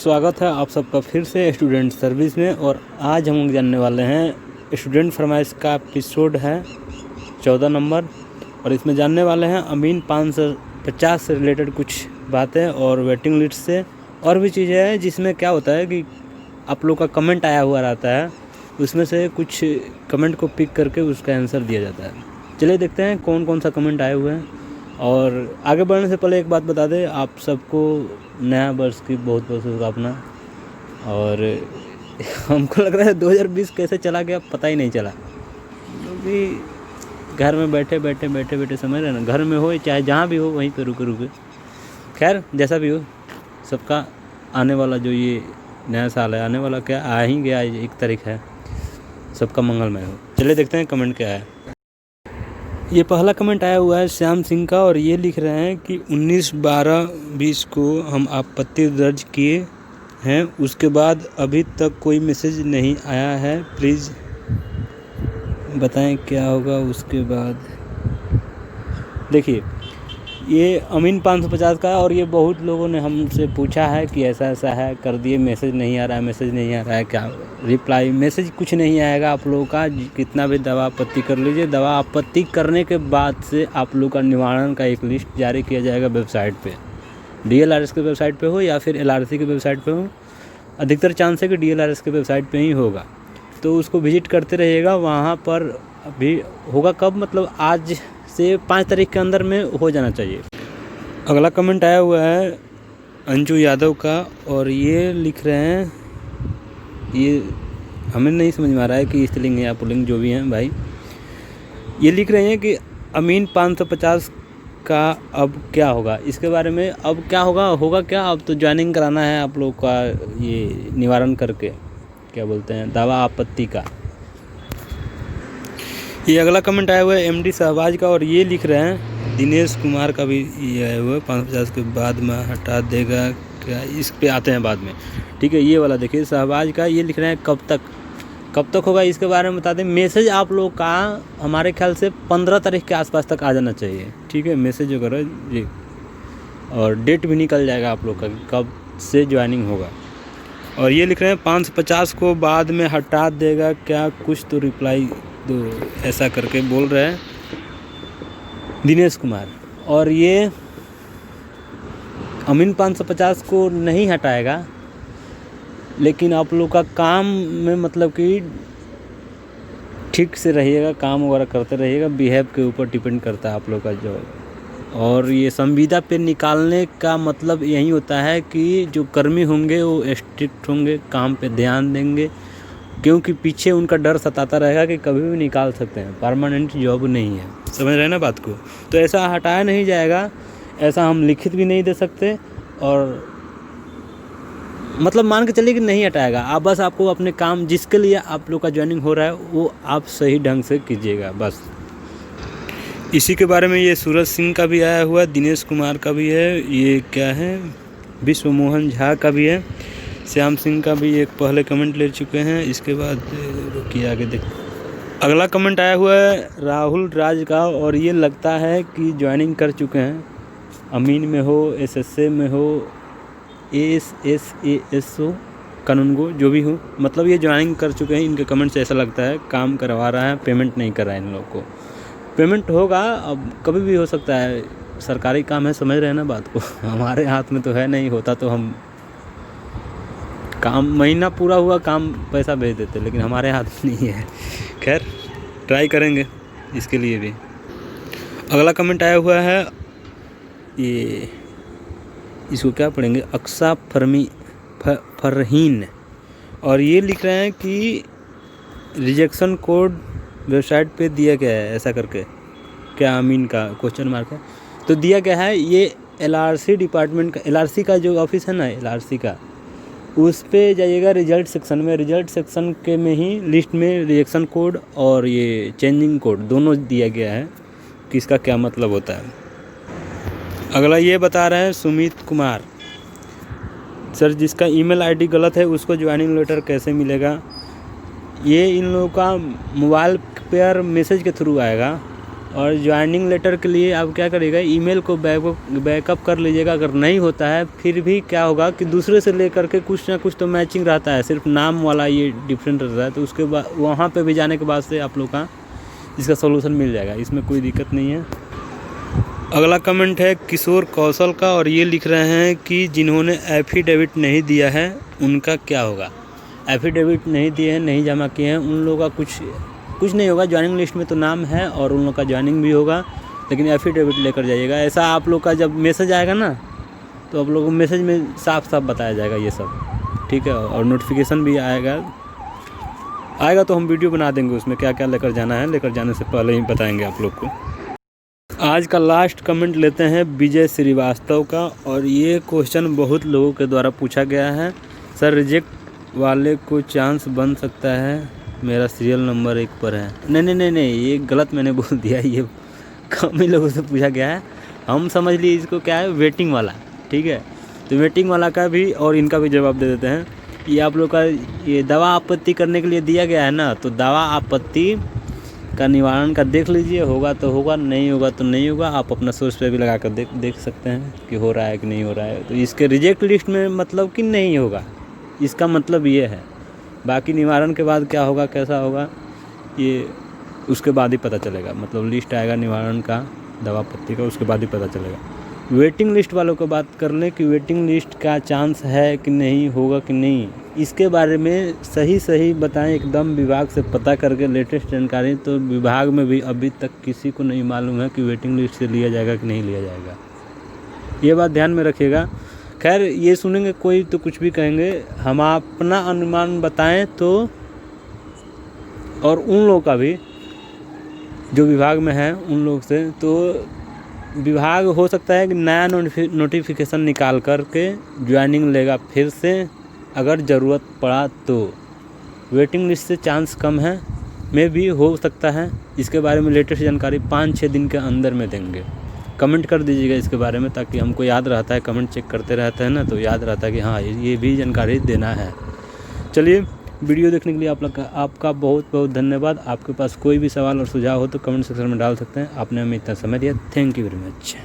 स्वागत है आप सबका फिर से स्टूडेंट सर्विस में। और आज हम जानने वाले हैं स्टूडेंट फरमाइश का एपिसोड है 14 नंबर। और इसमें जानने वाले हैं अमीन 550 से रिलेटेड कुछ बातें और वेटिंग लिस्ट से और भी चीज़ें हैं, जिसमें क्या होता है कि आप लोग का कमेंट आया हुआ रहता है, उसमें से कुछ कमेंट को पिक करके उसका आंसर दिया जाता है। चलिए देखते हैं कौन कौन सा कमेंट आए हुए हैं। और आगे बढ़ने से पहले एक बात बता दें, आप सबको नया वर्ष की बहुत बहुत शुभकामना। और हमको लग रहा है 2020 कैसे चला गया पता ही नहीं चला, क्योंकि घर में बैठे समझ रहे ना, घर में हो चाहे जहाँ भी हो वहीं पे रुके। खैर जैसा भी हो, सबका आने वाला जो ये नया साल है, आने वाला क्या आ ही गया, 1 तारीख है, सबका मंगलमय हो। चलिए देखते हैं कमेंट क्या है। ये पहला कमेंट आया हुआ है श्याम सिंह का, और ये लिख रहे हैं कि 19/12/20 को हम आपत्ति दर्ज किए हैं, उसके बाद अभी तक कोई मैसेज नहीं आया है, प्लीज़ बताएं क्या होगा उसके बाद। देखिए ये अमीन 550 का है, और ये बहुत लोगों ने हमसे पूछा है कि ऐसा है, कर दिए, मैसेज नहीं आ रहा है, क्या रिप्लाई मैसेज कुछ नहीं आएगा आप लोगों का। कितना भी दवा आपत्ति कर लीजिए, दवा आपत्ति करने के बाद से आप लोग का निवारण का एक लिस्ट जारी किया जाएगा वेबसाइट पे, DLRS के वेबसाइट पे हो या फिर LRC के वेबसाइट पे हो। अधिकतर चांस है कि DLRS के वेबसाइट पे ही होगा, तो उसको विजिट करते रहिएगा। वहाँ पर भी होगा कब, मतलब आज से 5 तारीख के अंदर में हो जाना चाहिए। अगला कमेंट आया हुआ है अंजू यादव का, और ये लिख रहे हैं, ये हमें नहीं समझ में आ रहा है कि स्त्रीलिंग है या पुल्लिंग, जो भी हैं भाई। ये लिख रहे हैं कि अमीन 550 का अब क्या होगा, इसके बारे में अब क्या होगा क्या, अब तो ज्वाइनिंग कराना है आप लोग का, ये निवारण करके क्या बोलते हैं, दावा आपत्ति का। ये अगला कमेंट आया हुआ है MD शहबाज का, और ये लिख रहे हैं दिनेश कुमार का भी ये आया हुआ है, 550 के बाद में हटा देगा क्या, इस पे आते हैं बाद में, ठीक है। ये वाला देखिए शहबाज का, ये लिख रहे हैं कब तक होगा, इसके बारे में बता दें। मैसेज आप लोग का हमारे ख्याल से 15 तारीख के आसपास तक आ जाना चाहिए, ठीक है, मैसेज वगैरह जी, और डेट भी निकल जाएगा आप लोग का कब से ज्वाइनिंग होगा। और ये लिख रहे हैं 550 को बाद में हटा देगा क्या, कुछ तो रिप्लाई दो, ऐसा करके बोल रहे हैं दिनेश कुमार। और ये अमीन 550 को नहीं हटाएगा, लेकिन आप लोग का काम में मतलब कि ठीक से रहिएगा, काम वगैरह करते रहिएगा, बिहेव के ऊपर डिपेंड करता है आप लोग का जॉब। और ये संविदा पे निकालने का मतलब यही होता है कि जो कर्मी होंगे वो स्ट्रिक्ट होंगे, काम पे ध्यान देंगे, क्योंकि पीछे उनका डर सताता रहेगा कि कभी भी निकाल सकते हैं, परमानेंट जॉब नहीं है, समझ रहे हैं ना बात को। तो ऐसा हटाया नहीं जाएगा, ऐसा हम लिखित भी नहीं दे सकते, और मतलब मान के चलिए कि नहीं हटाएगा। आप बस आपको अपने काम जिसके लिए आप लोग का ज्वाइनिंग हो रहा है वो आप सही ढंग से कीजिएगा बस। इसी के बारे में ये सूरज सिंह का भी आया हुआ, दिनेश कुमार का भी है, ये क्या है विश्व मोहन झा का भी है, श्याम सिंह का भी एक पहले कमेंट ले चुके हैं। इसके बाद रुकिए आगे देख, अगला कमेंट आया हुआ है राहुल राज का, और ये लगता है कि ज्वाइनिंग कर चुके हैं, अमीन में हो, SSA में हो, ASS हो, कानूनगो जो भी हो, मतलब ये ज्वाइनिंग कर चुके हैं। इनके कमेंट से ऐसा लगता है काम करवा रहा है, पेमेंट नहीं कर रहा है। इन लोग को पेमेंट होगा, अब कभी भी हो सकता है, सरकारी काम है, समझ रहे हैं ना बात को। हमारे हाथ में तो है नहीं, होता तो हम काम महीना पूरा हुआ काम पैसा भेज देते, लेकिन हमारे हाथ में नहीं है। खैर ट्राई करेंगे इसके लिए भी। अगला कमेंट आया हुआ है, ये इसको क्या पढ़ेंगे, अक्सा फरहीन, और ये लिख रहे हैं कि रिजेक्शन कोड वेबसाइट पे दिया गया है, ऐसा करके क्या अमीन का क्वेश्चन मार्क है, तो दिया गया है। ये LRC डिपार्टमेंट का, LRC का जो ऑफिस है ना, LRC का, उस पे जाइएगा रिजल्ट सेक्शन में, रिजल्ट सेक्शन के में ही लिस्ट में रिजेक्शन कोड और ये चेंजिंग कोड दोनों दिया गया है कि इसका क्या मतलब होता है। अगला ये बता रहे हैं सुमित कुमार सर, जिसका ईमेल आईडी गलत है उसको ज्वाइनिंग लेटर कैसे मिलेगा। ये इन लोगों का मोबाइल पर मैसेज के थ्रू आएगा, और ज्वाइनिंग लेटर के लिए आप क्या करिएगा, ईमेल को बैकअप कर लीजिएगा। अगर नहीं होता है फिर भी क्या होगा कि दूसरे से लेकर के कुछ ना कुछ तो मैचिंग रहता है, सिर्फ नाम वाला ये डिफरेंट रहता है। तो उसके बाद वहाँ पे भी जाने के बाद से आप लोग का इसका सॉल्यूशन मिल जाएगा, इसमें कोई दिक्कत नहीं है। अगला कमेंट है किशोर कौशल का, और ये लिख रहे हैं कि जिन्होंने एफिडेविट नहीं दिया है उनका क्या होगा। एफिडेविट नहीं दिए हैं, नहीं जमा किए हैं, उन लोगों का कुछ नहीं होगा। ज्वाइनिंग लिस्ट में तो नाम है और उन लोग का ज्वाइनिंग भी होगा, लेकिन एफिडेविट लेकर जाइएगा। ऐसा आप लोग का जब मैसेज आएगा ना, तो आप लोगों को मैसेज में साफ साफ बताया जाएगा ये सब, ठीक है। और नोटिफिकेशन भी आएगा तो हम वीडियो बना देंगे उसमें क्या क्या लेकर जाना है, लेकर जाने से पहले ही बताएंगे आप लोग को। आज का लास्ट कमेंट लेते हैं विजय श्रीवास्तव का, और ये क्वेश्चन बहुत लोगों के द्वारा पूछा गया है। सर रिजेक्ट वाले को चांस बन सकता है, मेरा सीरियल नंबर 1 पर है। नहीं, ये गलत मैंने बोल दिया, ये कम ही लोगों से पूछा गया है। हम समझ लिए इसको क्या है, वेटिंग वाला, ठीक है। तो वेटिंग वाला का भी और इनका भी जवाब दे देते हैं। ये आप लोग का ये दवा आपत्ति करने के लिए दिया गया है ना, तो दवा आपत्ति का निवारण का देख लीजिए, होगा तो होगा, नहीं होगा तो नहीं होगा। आप अपना सोर्स पे भी लगा कर देख सकते हैं कि हो रहा है कि नहीं हो रहा है। तो इसके रिजेक्ट लिस्ट में मतलब कि नहीं होगा, इसका मतलब ये है। बाकी निवारण के बाद क्या होगा, कैसा होगा, ये उसके बाद ही पता चलेगा। मतलब लिस्ट आएगा निवारण का, दवा पत्ती का, उसके बाद ही पता चलेगा। वेटिंग लिस्ट वालों को बात कर लें कि वेटिंग लिस्ट का चांस है कि नहीं, होगा कि नहीं, इसके बारे में सही बताएं एकदम विभाग से पता करके लेटेस्ट जानकारी। तो विभाग में भी अभी तक किसी को नहीं मालूम है कि वेटिंग लिस्ट से लिया जाएगा कि नहीं लिया जाएगा, ये बात ध्यान में रखिएगा। खैर ये सुनेंगे कोई तो कुछ भी कहेंगे, हम अपना अनुमान बताएं तो, और उन लोगों का भी जो विभाग में है उन लोग से, तो विभाग हो सकता है कि नया नोटिफिकेशन निकाल कर के ज्वाइनिंग लेगा फिर से, अगर ज़रूरत पड़ा तो। वेटिंग लिस्ट से चांस कम है, में भी हो सकता है। इसके बारे में लेटेस्ट जानकारी 5-6 दिन के अंदर में देंगे। कमेंट कर दीजिएगा इसके बारे में, ताकि हमको याद रहता है, कमेंट चेक करते रहते हैं ना, तो याद रहता है कि हाँ ये भी जानकारी देना है। चलिए, वीडियो देखने के लिए आपका बहुत बहुत धन्यवाद। आपके पास कोई भी सवाल और सुझाव हो तो कमेंट सेक्शन में डाल सकते हैं। आपने हमें इतना समय दिया, थैंक यू वेरी मच।